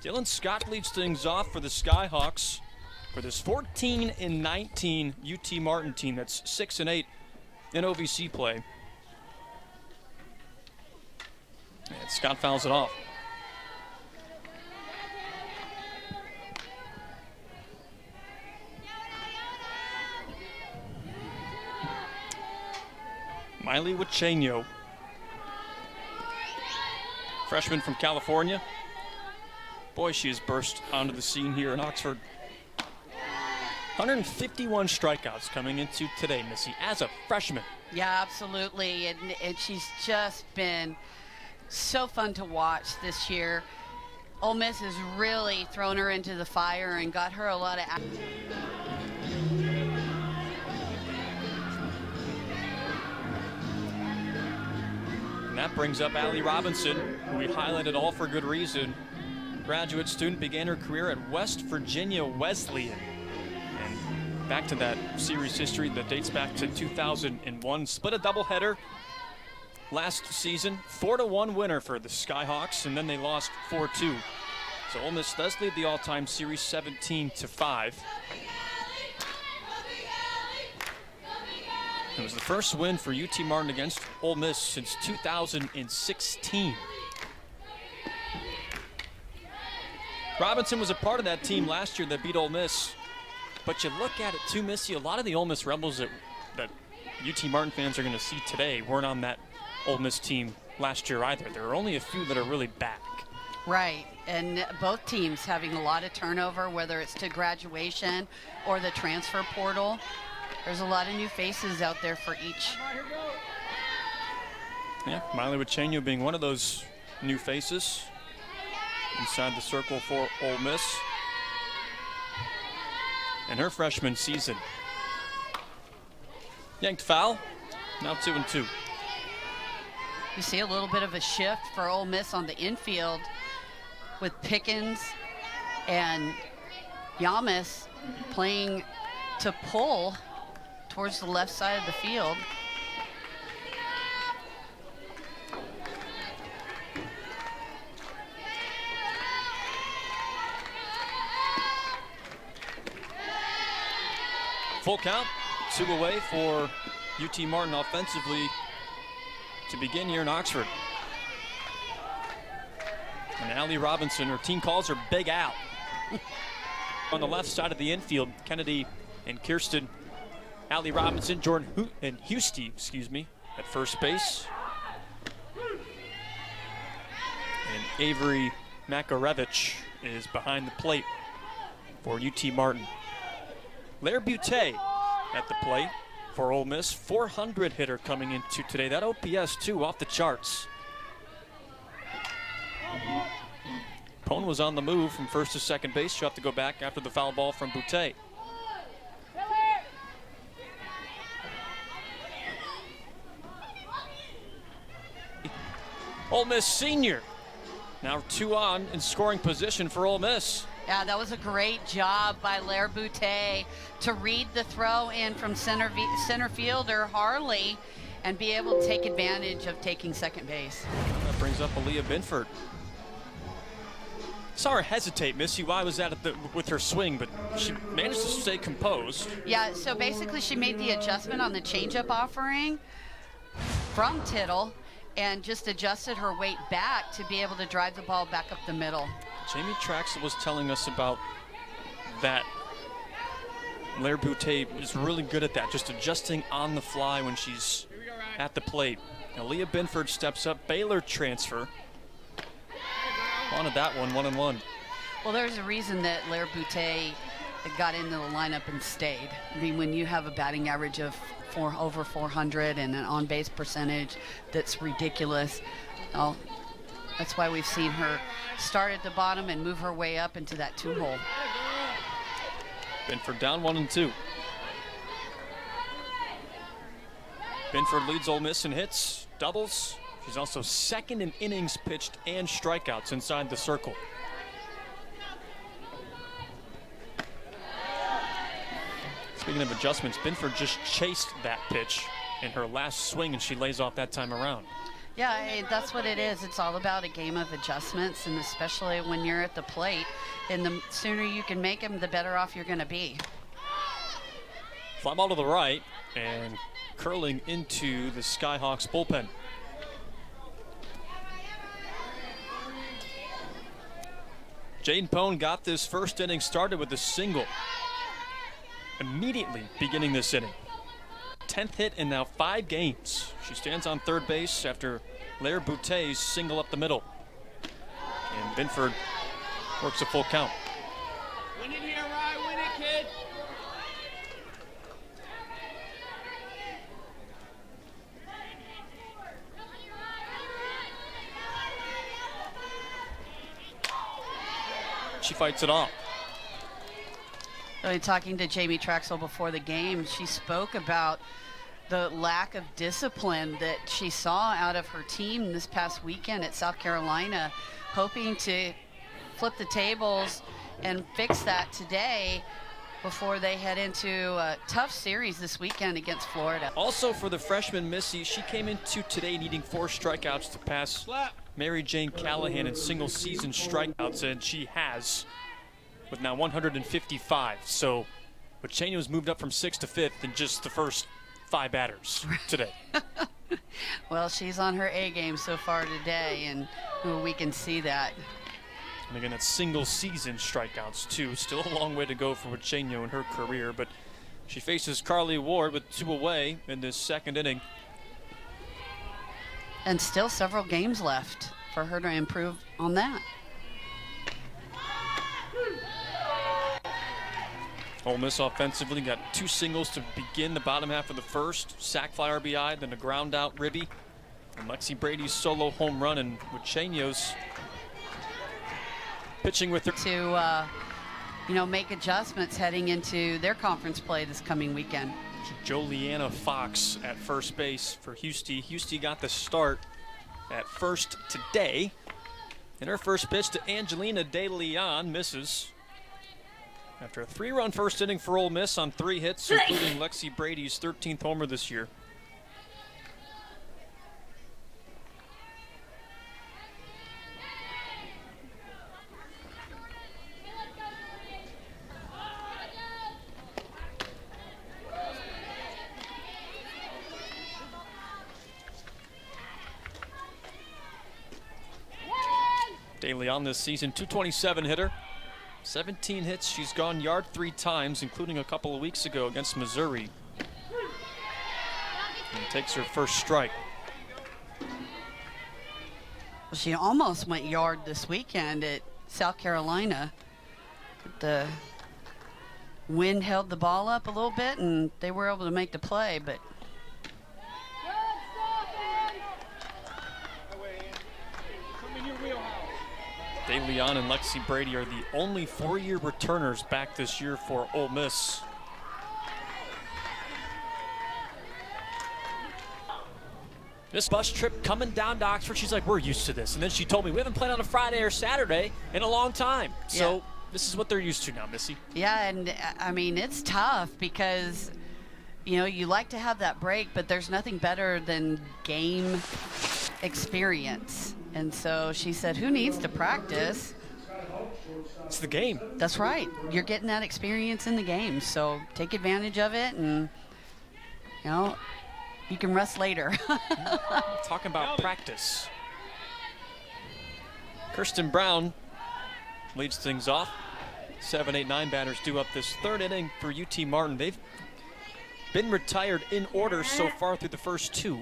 Dylan Scott leads things off for the Skyhawks for this 14-19 UT Martin team that's 6-8 in OVC play. And Scott fouls it off. Miley Wichenio, freshman from California. Boy, she has burst onto the scene here in Oxford. 151 strikeouts coming into today, Missy, as a freshman. Yeah, absolutely. And she's just been so fun to watch this year. Ole Miss has really thrown her into the fire and got her a lot of... And that brings up Allie Robinson, who we highlighted all for good reason. Graduate student, began her career at West Virginia Wesleyan. And back to that series history that dates back to 2001. Split a doubleheader last season. 4-1 winner for the Skyhawks, and then they lost 4-2. So Ole Miss does lead the all-time series 17-5. It was the first win for UT Martin against Ole Miss since 2016. Robinson was a part of that team last year that beat Ole Miss. But you look at it too, Missy, a lot of the Ole Miss Rebels that UT Martin fans are going to see today weren't on that Ole Miss team last year either. There are only a few that are really back. Right, and both teams having a lot of turnover, whether it's to graduation or the transfer portal. There's a lot of new faces out there for each. Yeah, Miley Wichenio being one of those new faces inside the circle for Ole Miss in her freshman season. Yanked foul, now 2-2. You see a little bit of a shift for Ole Miss on the infield with Pickens and Yamas playing to pull towards the left side of the field. Full count, 2 away for UT Martin offensively to begin here in Oxford. And Allie Robinson, her team calls her Big Al. On the left side of the infield, Kennedy and Kirsten. Allie Robinson, Jordan and Husty, at first base. And Avery Makarevich is behind the plate for UT Martin. Lair Butte at the plate for Ole Miss. 400 hitter coming into today. That OPS, too, off the charts. Pone was on the move from first to second base. She'll have to go back after the foul ball from Butte. Ole Miss senior. Now 2 on in scoring position for Ole Miss. Yeah, that was a great job by Lair Butte to read the throw in from center fielder Harley and be able to take advantage of taking second base. That brings up Aaliyah Binford. Saw her hesitate, Missy, while I was at it with her swing, but she managed to stay composed. Yeah, so basically she made the adjustment on the changeup offering from Tittle and just adjusted her weight back to be able to drive the ball back up the middle. Jamie Traxel was telling us about that. Lair Butte is really good at that, just adjusting on the fly when she's at the plate. Aaliyah Binford steps up. Baylor transfer. Wanted that one, 1-1. Well, there's a reason that Lair Butte got into the lineup and stayed. I mean, when you have a batting average of over 400 and an on-base percentage that's ridiculous, well, that's why we've seen her start at the bottom and move her way up into that 2-hole. Binford down 1-2. Binford leads Ole Miss in hits, doubles. She's also second in innings pitched and strikeouts inside the circle. Speaking of adjustments, Binford just chased that pitch in her last swing, and she lays off that time around. Yeah, that's what it is. It's all about a game of adjustments, and especially when you're at the plate. And the sooner you can make them, the better off you're going to be. Fly ball to the right and curling into the Skyhawks bullpen. Jaden Pone got this first inning started with a single. Immediately beginning this inning. 10th hit in now 5 games. She stands on third base after Lair Boutet's single up the middle. And Binford works a full count. Win it here, Rye. Win it, kid. She fights it off. Really talking to Jamie Traxel before the game, she spoke about the lack of discipline that she saw out of her team this past weekend at South Carolina, hoping to flip the tables and fix that today before they head into a tough series this weekend against Florida. Also for the freshman Missy, she came into today needing 4 strikeouts to pass Mary Jane Callahan in single season strikeouts, and she has, with now 155. So Bucheño's moved up from 6th to 5th in just the first 5 batters today. Well, she's on her A game so far today, and we can see that. And again, that's single season strikeouts too. Still a long way to go for Bucheño in her career, but she faces Carly Ward with 2 away in this second inning. And still several games left for her to improve on that. Ole Miss offensively got 2 singles to begin the bottom half of the first. Sac fly RBI, then a ground out ribby. And Lexi Brady's solo home run, and Bucheño's pitching with her. To, make adjustments heading into their conference play this coming weekend. Joliana Fox at first base for Houston. Houston got the start at first today. And her first pitch to Angelina De Leon misses. After a 3-run first inning for Ole Miss on 3 hits, including Lexi Brady's 13th homer this year. De Leon this season, 227 hitter. 17 hits, she's gone yard 3 times, including a couple of weeks ago against Missouri. And takes her first strike. Well, she almost went yard this weekend at South Carolina. The wind held the ball up a little bit, and they were able to make the play, but De Leon and Lexi Brady are the only 4-year returners back this year for Ole Miss. This bus trip coming down to Oxford, she's like, we're used to this. And then she told me, we haven't played on a Friday or Saturday in a long time. So this is what they're used to now, Missy. Yeah, and I mean, it's tough because, you like to have that break, but there's nothing better than game experience. And so she said, who needs to practice? It's the game. That's right. You're getting that experience in the game. So take advantage of it, and, you can rest later. Talking about practice. Kirsten Brown leads things off. 7, 8, 9 batters due up this third inning for UT Martin. They've been retired in order so far through the first 2.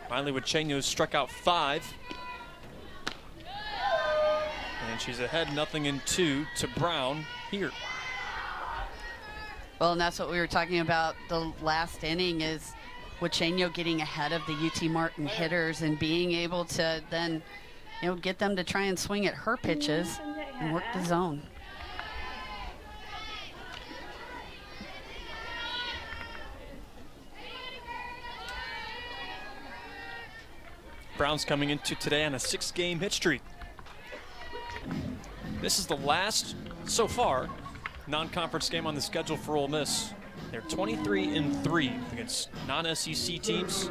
Finally, Bucheño struck out 5. And she's ahead 0-2 to Brown here. Well, and that's what we were talking about the last inning, is Bucheño getting ahead of the UT Martin hitters and being able to then, get them to try and swing at her pitches and work the zone. Brown's coming into today on a 6-game hit streak. This is the last, so far, non-conference game on the schedule for Ole Miss. They're 23-3 against non-SEC teams.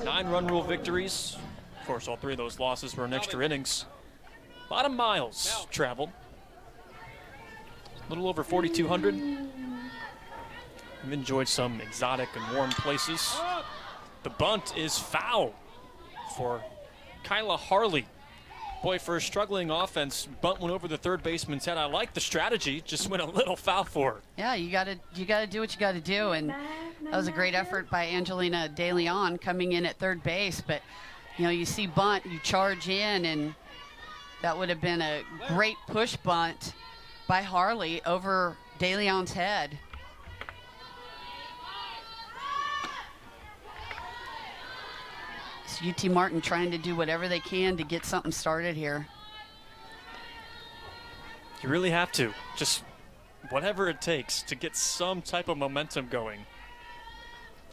9 run rule victories. Of course, all 3 of those losses were in extra innings. A lot of miles traveled. A little over 4,200. We've enjoyed some exotic and warm places. The bunt is foul for Kyla Harley. Boy, for a struggling offense, bunt went over the third baseman's head. I like the strategy, just went a little foul for her. Yeah, you gotta do what you gotta do, and that was a great effort by Angelina De Leon coming in at third base. But you see bunt, you charge in, and that would have been a great push bunt by Harley over De Leon's head. So UT Martin trying to do whatever they can to get something started here. You really have to. Just whatever it takes to get some type of momentum going.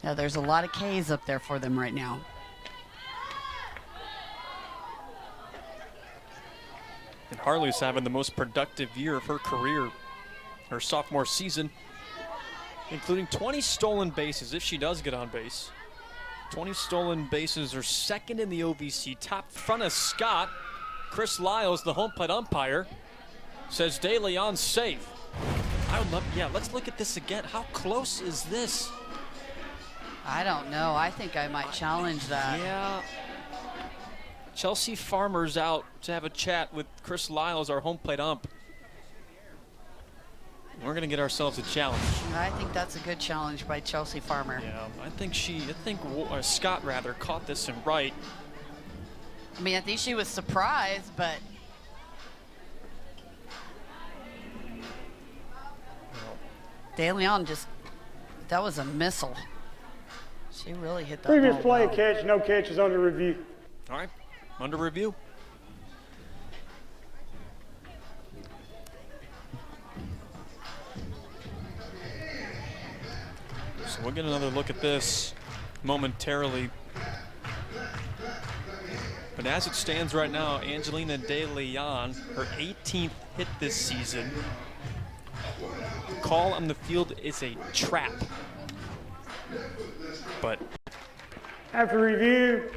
Yeah, there's a lot of Ks up there for them right now. And Harley's having the most productive year of her career, her sophomore season, including 20 stolen bases if she does get on base. 20 stolen bases are second in the OVC, top front of Scott. Chris Lyles, the home plate umpire, says De Leon's safe. I would love, let's look at this again. How close is this? I don't know. I think I might challenge that. Yeah. Chelsea Farmer's out to have a chat with Chris Lyles, our home plate ump. We're going to get ourselves a challenge. I think that's a good challenge by Chelsea Farmer. Yeah, I think Scott rather caught this in right. I mean, I think she was surprised, but De Leon that was a missile. She really hit that Previous ball play, well. catch, no catch is under review. All right, under review. So we'll get another look at this momentarily. But as it stands right now, Angelina De Leon, her 18th hit this season. The call on the field is a trap. But After review,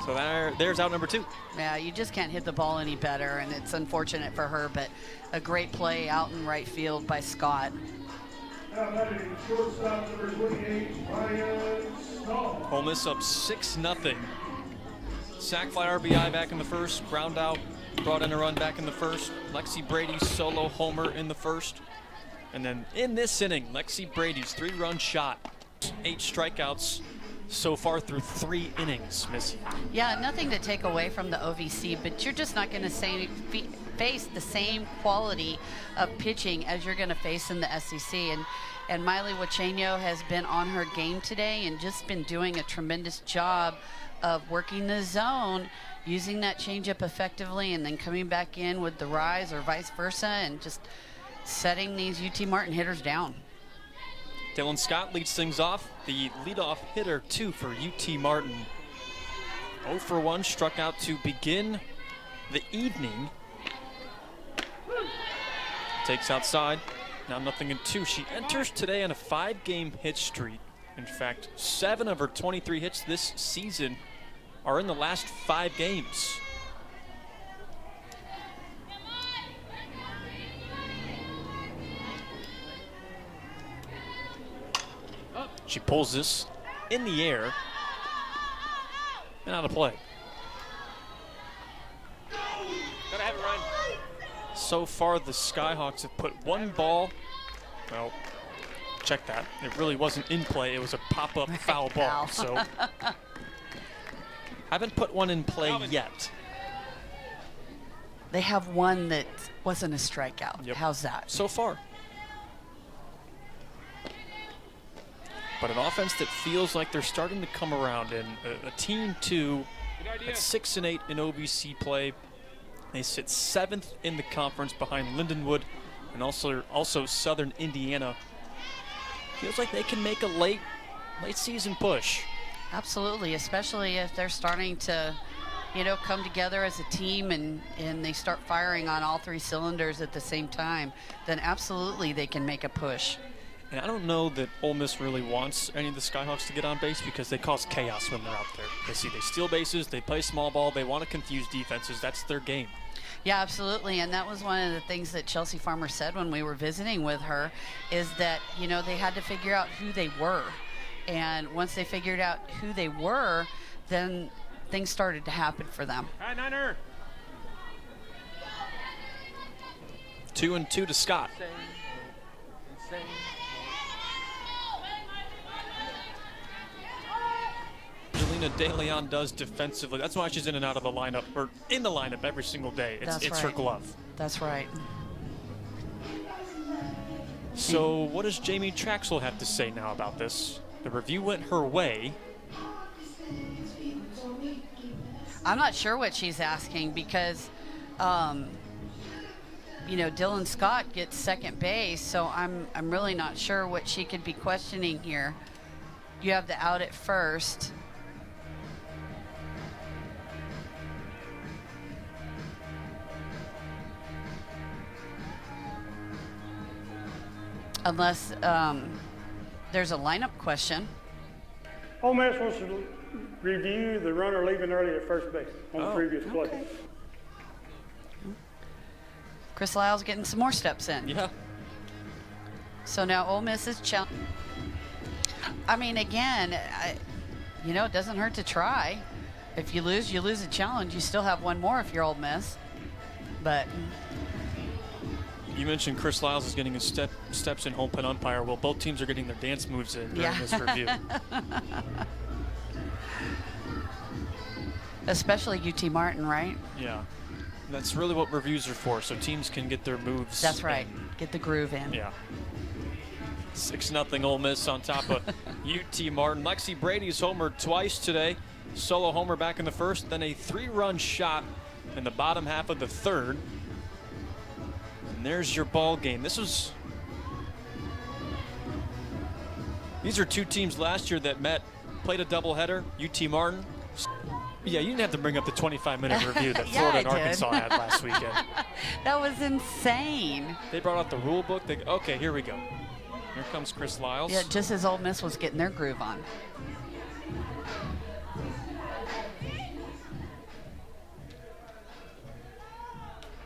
so there's out number 2. Yeah, you just can't hit the ball any better, and it's unfortunate for her, but a great play out in right field by Scott. shortstop number 28, Ryan Stahl. Ole Miss up 6-0. Sac fly RBI back in the first. Ground out, brought in a run back in the first. Lexi Brady solo homer in the first. And then in this inning, Lexi Brady's 3-run shot. 8 strikeouts so far through 3 innings, Missy. Yeah, nothing to take away from the OVC, but you're just not going to face the same quality of pitching as you're going to face in the SEC. And Miley Wachenio has been on her game today and just been doing a tremendous job of working the zone, using that changeup effectively, and then coming back in with the rise or vice versa, and just setting these UT Martin hitters down. Dylan Scott leads things off, the leadoff hitter, too, for UT Martin. 0 for 1, struck out to begin the evening. Takes outside, now 0-2. She enters today on a 5-game hit streak. In fact, 7 of her 23 hits this season are in the last 5 games. She pulls this in the air and out of play. Gotta have it run. So far, the Skyhawks have put 1 ball. Well, check that. It really wasn't in play. It was a pop-up foul ball. So, haven't put 1 in play yet. They have one that wasn't a strikeout. Yep. How's that? So far. But an offense that feels like they're starting to come around, and a team, too, at 6-8 in OVC play. They sit 7th in the conference behind Lindenwood and also Southern Indiana. Feels like they can make a late season push. Absolutely, especially if they're starting to, come together as a team and they start firing on all 3 cylinders at the same time, then absolutely they can make a push. And I don't know that Ole Miss really wants any of the Skyhawks to get on base because they cause chaos when they're out there. They steal bases, they play small ball, they want to confuse defenses. That's their game. Yeah, absolutely. And that was one of the things that Chelsea Farmer said when we were visiting with her, is that, you know, they had to figure out who they were. And once they figured out who they were, then things started to happen for them. Hi, Niner. 2-2 to Scott. Angelina De Leon does defensively. That's why she's in and out of the lineup, or in the lineup every single day. It's her glove. That's right. So what does Jamie Traxel have to say now about this? The review went her way. I'm not sure what she's asking because, you know, Dylan Scott gets second base, so I'm really not sure what she could be questioning here. You have the out at first. Unless there's a lineup question. Ole Miss wants to review the runner leaving early at first base on the previous play. Chris Lyle's getting some more steps in. Yeah. So now Ole Miss is I mean, again, you know, it doesn't hurt to try. If you lose a challenge. You still have one more if you're Ole Miss. But you mentioned Chris Lyles is getting his steps in home plate umpire. Well, both teams are getting their dance moves in during this review. Especially UT Martin, right? Yeah. That's really what reviews are for, so teams can get their moves. That's right. in. Get the groove in. Yeah. 6-0 Ole Miss on top of UT Martin. Lexi Brady's homered twice today. Solo homer back in the first, then a 3-run shot in the bottom half of the third. And there's your ball game. These are two teams last year that met, played a doubleheader. UT Martin. Yeah, you didn't have to bring up the 25-minute review that Yeah, Florida and I did. Arkansas had last weekend. That was insane. They brought out the rule book. Okay, here we go. Here comes Chris Lyles. Yeah, just as Ole Miss was getting their groove on.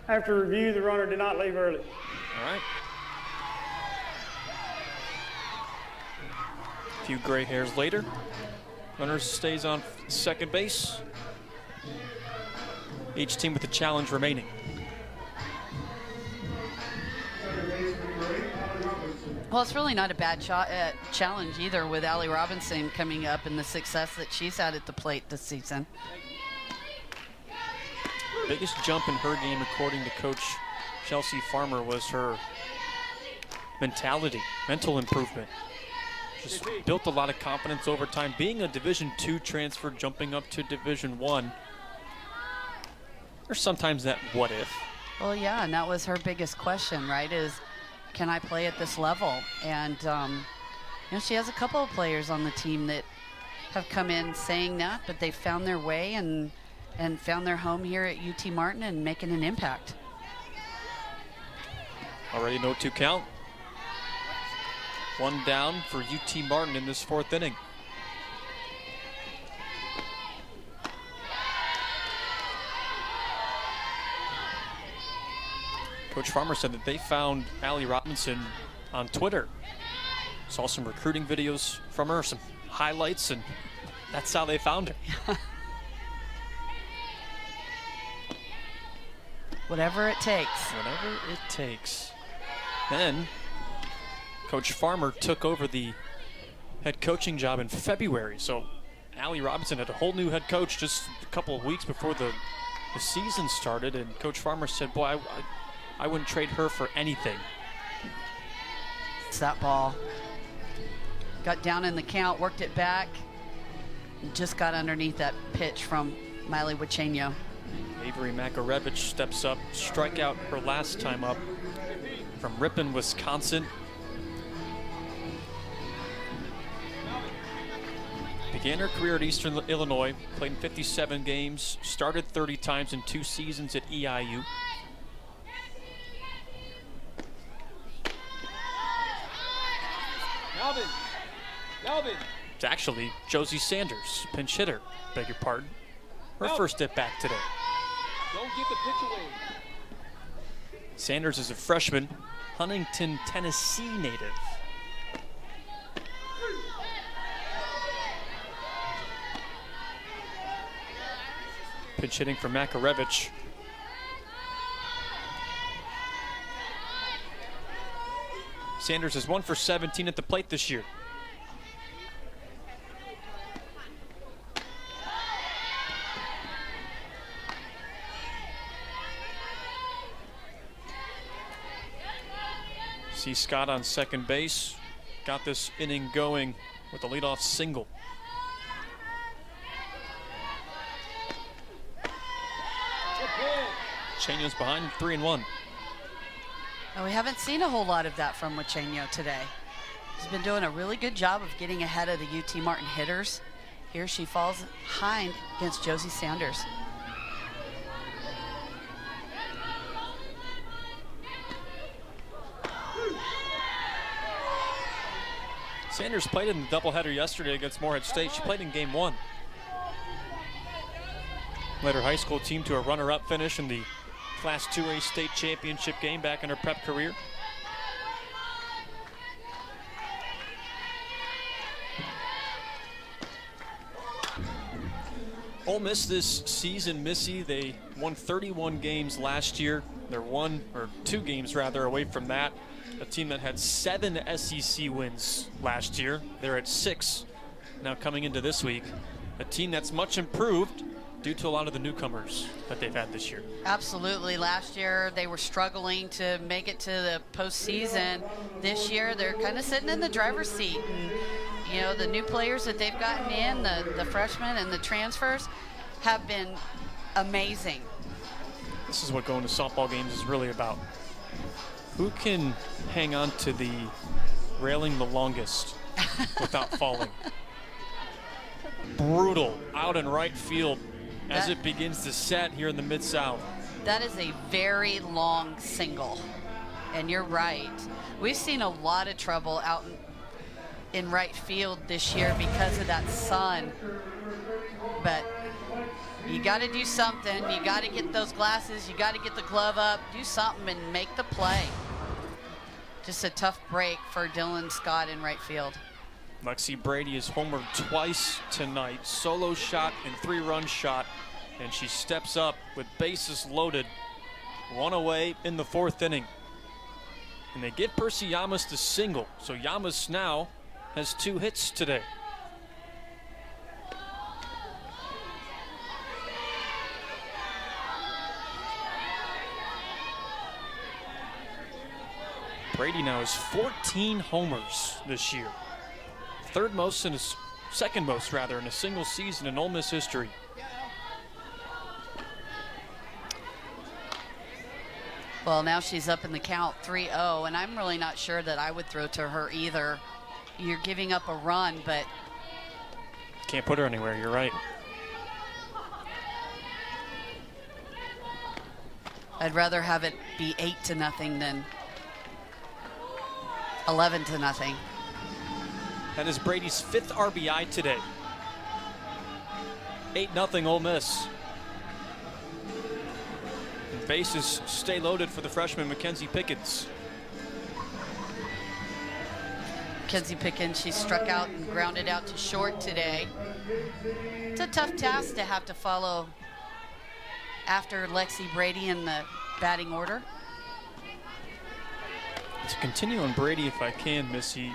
After review, the runner did not leave early. All right. A few gray hairs later, runner stays on second base. Each team with a challenge remaining. Well, it's really not a bad challenge either with Allie Robinson coming up and the success that she's had at the plate this season. Biggest jump in her game, according to Coach Chelsea Farmer, was her mentality, mental improvement. Just built a lot of confidence over time. Being a Division II transfer, jumping up to Division I, there's sometimes that what if. Well, yeah, and that was her biggest question, right, is can I play at this level? And, you know, she has a couple of players on the team that have come in saying that, but they've found their way and found their home here at UT Martin and making an impact. Already 0-2 count. One down for UT Martin in this fourth inning. Coach Farmer said that they found Allie Robinson on Twitter. Saw some recruiting videos from her, some highlights, and that's how they found her. Whatever it takes. Whatever it takes. Then, Coach Farmer took over the head coaching job in February. So, Allie Robinson had a whole new head coach just a couple of weeks before the season started. And Coach Farmer said, boy, I wouldn't trade her for anything. It's that ball. Got down in the count, worked it back. Just got underneath that pitch from Miley Wachenio. Avery Makarevich steps up, strikeout her last time up from Ripon, Wisconsin. Began her career at Eastern Illinois, played in 57 games, started 30 times in 2 seasons at EIU. It's actually Josie Sanders, pinch hitter, beg your pardon. Her first at bat today. Don't get the pitch away. Sanders is a freshman, Huntington, Tennessee native. Pinch hitting for Makarevich. Sanders is 1 for 17 at the plate this year. See Scott on second base. Got this inning going with a leadoff single. Chaño's behind 3-1. Now, we haven't seen a whole lot of that from Chaño today. He's been doing a really good job of getting ahead of the UT Martin hitters. Here she falls behind against Josie Sanders. Sanders played in the doubleheader yesterday against Morehead State. She played in game 1. Led her high school team to a runner-up finish in the Class 2A state championship game back in her prep career. Ole Miss this season, Missy, they won 31 games last year. They're 2 games rather away from that. A team that had 7 SEC wins last year. They're at 6 now coming into this week. A team that's much improved due to a lot of the newcomers that they've had this year. Absolutely. Last year they were struggling to make it to the postseason. This year they're kind of sitting in the driver's seat. And, you know, the new players that they've gotten in, the freshmen and the transfers, have been amazing. This is what going to softball games is really about. Who can hang on to the railing the longest without falling? Brutal out in right field as it begins to set here in the Mid-South. That is a very long single. And you're right. We've seen a lot of trouble out in right field this year because of that sun. But you got to do something. You got to get those glasses. You got to get the glove up. Do something and make the play. Just a tough break for Dylan Scott in right field. Lexi Brady is homered twice tonight. Solo shot and 3-run shot. And she steps up with bases loaded. 1 away in the 4th inning. And they get Percy Yamas the single. So Yamas now has 2 hits today. Brady now has 14 homers this year. Second most rather in a single season in Ole Miss history. Well, now she's up in the count 3-0, and I'm really not sure that I would throw to her either. You're giving up a run, but can't put her anywhere, you're right. I'd rather have it be 8-0 than 11-0. That is Brady's 5th RBI today. 8-0 Ole Miss. And bases stay loaded for the freshman Mackenzie Pickens. Mackenzie Pickens, she struck out and grounded out to short today. It's a tough task to have to follow after Lexi Brady in the batting order. To continue on Brady if I can, Missy.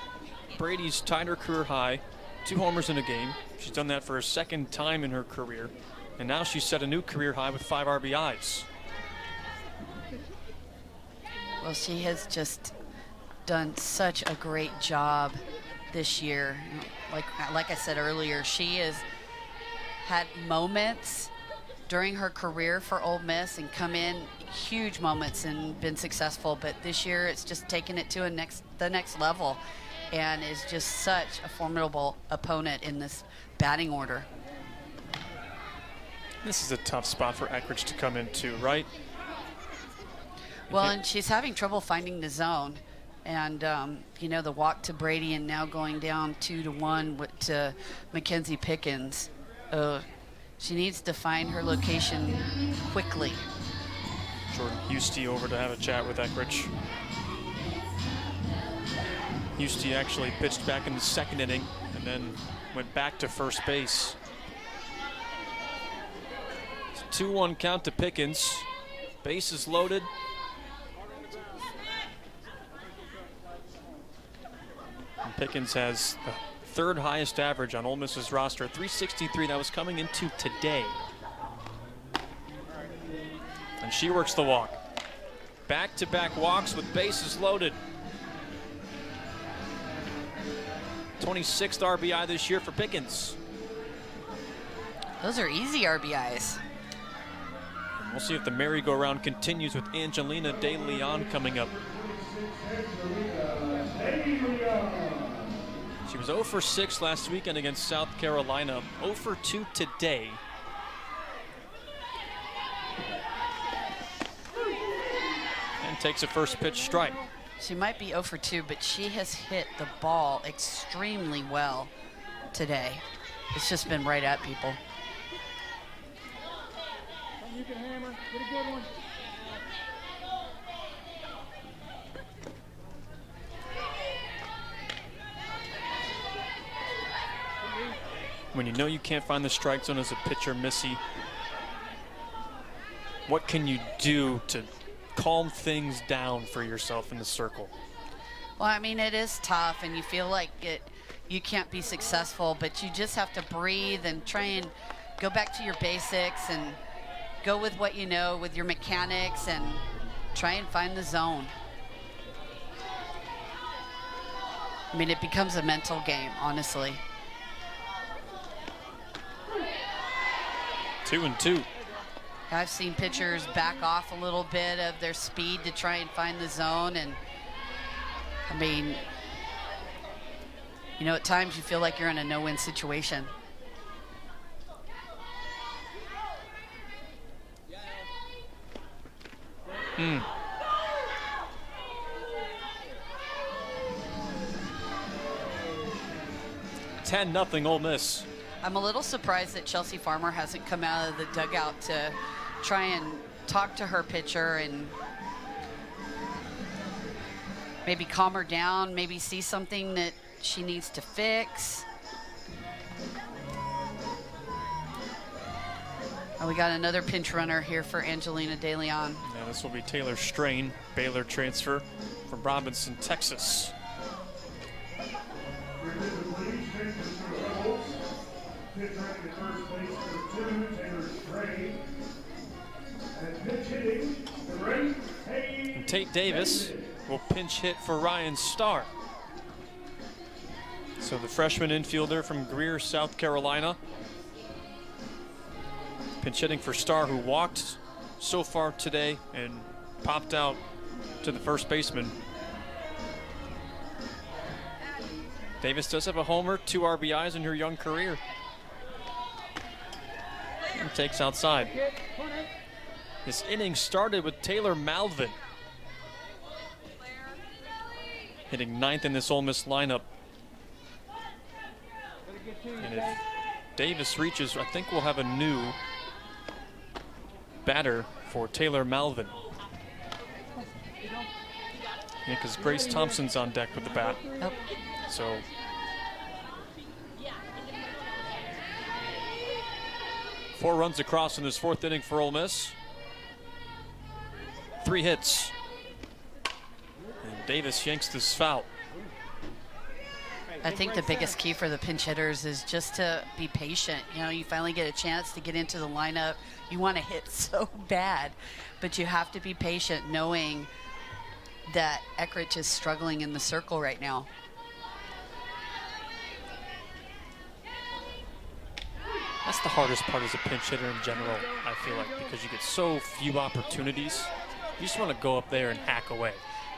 Brady's tied her career high, 2 homers in a game. She's done that for a 2nd time in her career. And now she's set a new career high with 5 RBIs. Well, she has just done such a great job this year. Like I said earlier, she has had moments during her career for Ole Miss and come in huge moments and been successful. But this year, it's just taken it to the next level, and is just such a formidable opponent in this batting order. This is a tough spot for Echridge to come into, right? Well, and she's having trouble finding the zone. And, you know, the walk to Brady and now going down 2-1 to Mackenzie Pickens. She needs to find her location quickly. Jordan Husty over to have a chat with Eckrich. Husty actually pitched back in the second inning and then went back to first base. It's a 2-1 count to Pickens. Bases loaded. And Pickens has the third highest average on Ole Miss's roster, 363. That was coming into today. And she works the walk. Back-to-back walks with bases loaded. 26th RBI this year for Pickens. Those are easy RBIs. And we'll see if the merry-go-round continues with Angelina De Leon coming up. She was 0 for 6 last weekend against South Carolina, 0 for 2 today. And takes a first pitch strike. She might be 0 for 2, but she has hit the ball extremely well today. It's just been right at people. You can hammer. Get a good one. When you know you can't find the strike zone as a pitcher, Missy, what can you do to calm things down for yourself in the circle? Well, I mean, it is tough, and you feel like you can't be successful, but you just have to breathe and try and go back to your basics and go with what you know, with your mechanics, and try and find the zone. I mean, it becomes a mental game, honestly. 2-2. I've seen pitchers back off a little bit of their speed to try and find the zone, and I mean, you know, at times you feel like you're in a no-win situation. Hmm. 10-0 Ole Miss. I'm a little surprised that Chelsea Farmer hasn't come out of the dugout to try and talk to her pitcher and maybe calm her down, maybe see something that she needs to fix. Oh, we got another pinch runner here for Angelina De Leon. Yeah, this will be Taylor Strain, Baylor transfer from Robinson, Texas. And Tate Davis will pinch hit for Ryan Starr. So the freshman infielder from Greer, South Carolina, pinch hitting for Starr, who walked so far today and popped out to the first baseman. Davis does have a homer, 2 RBIs in her young career. And takes outside. This inning started with Taylor Malvin hitting 9th in this Ole Miss lineup. And if Davis reaches, I think we'll have a new batter for Taylor Malvin. Yeah, because Grace Thompson's on deck with the bat. Nope. So four runs across in this 4th inning for Ole Miss. 3 hits. And Davis yanks this foul. I think the biggest key for the pinch hitters is just to be patient. You know, you finally get a chance to get into the lineup. You want to hit so bad, but you have to be patient knowing that Eckrich is struggling in the circle right now. That's the hardest part as a pinch hitter in general, I feel like, because you get so few opportunities. You just want to go up there and hack away.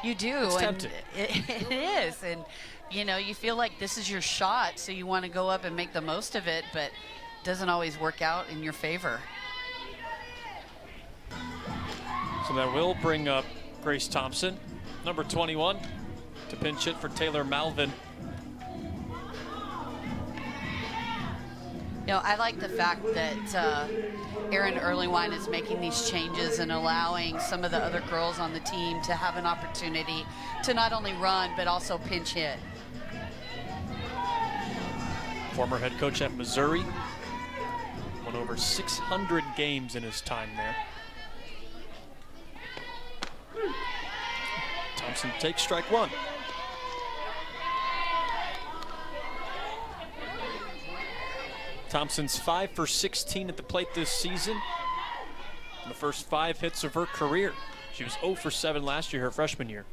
You do. It's and tempting. It is. And, you know, you feel like this is your shot, so you want to go up and make the most of it, but it doesn't always work out in your favor. So that will bring up Grace Thompson, number 21. to pinch hit for Taylor Malvin. You know, I like the fact that Erin Earlywine is making these changes and allowing some of the other girls on the team to have an opportunity to not only run, but also pinch hit. Former head coach at Missouri. Won over 600 games in his time there. Thompson takes strike one. Thompson's 5 for 16 at the plate this season. The first 5 hits of her career. She was 0 for 7 last year, her freshman year.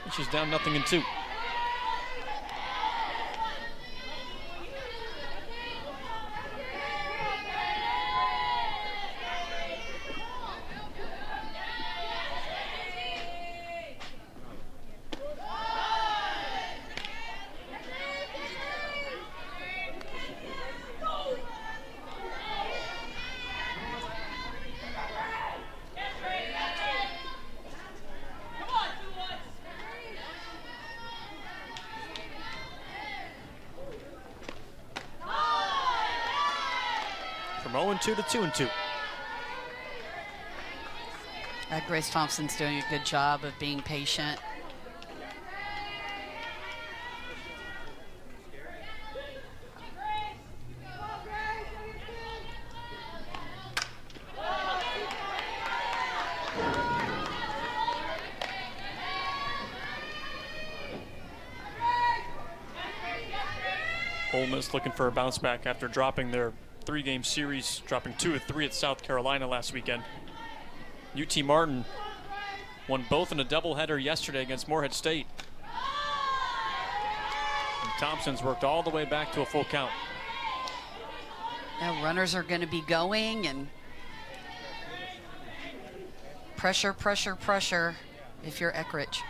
And she's down 0-2. From 0-2 to 2-2. Grace Thompson's doing a good job of being patient. Ole Miss looking for a bounce back after dropping their 3-game series, dropping 2 of 3 at South Carolina last weekend. UT Martin won both in a doubleheader yesterday against Morehead State. And Thompson's worked all the way back to a full count. Now runners are going to be going, and pressure, pressure, pressure if you're Eckrich.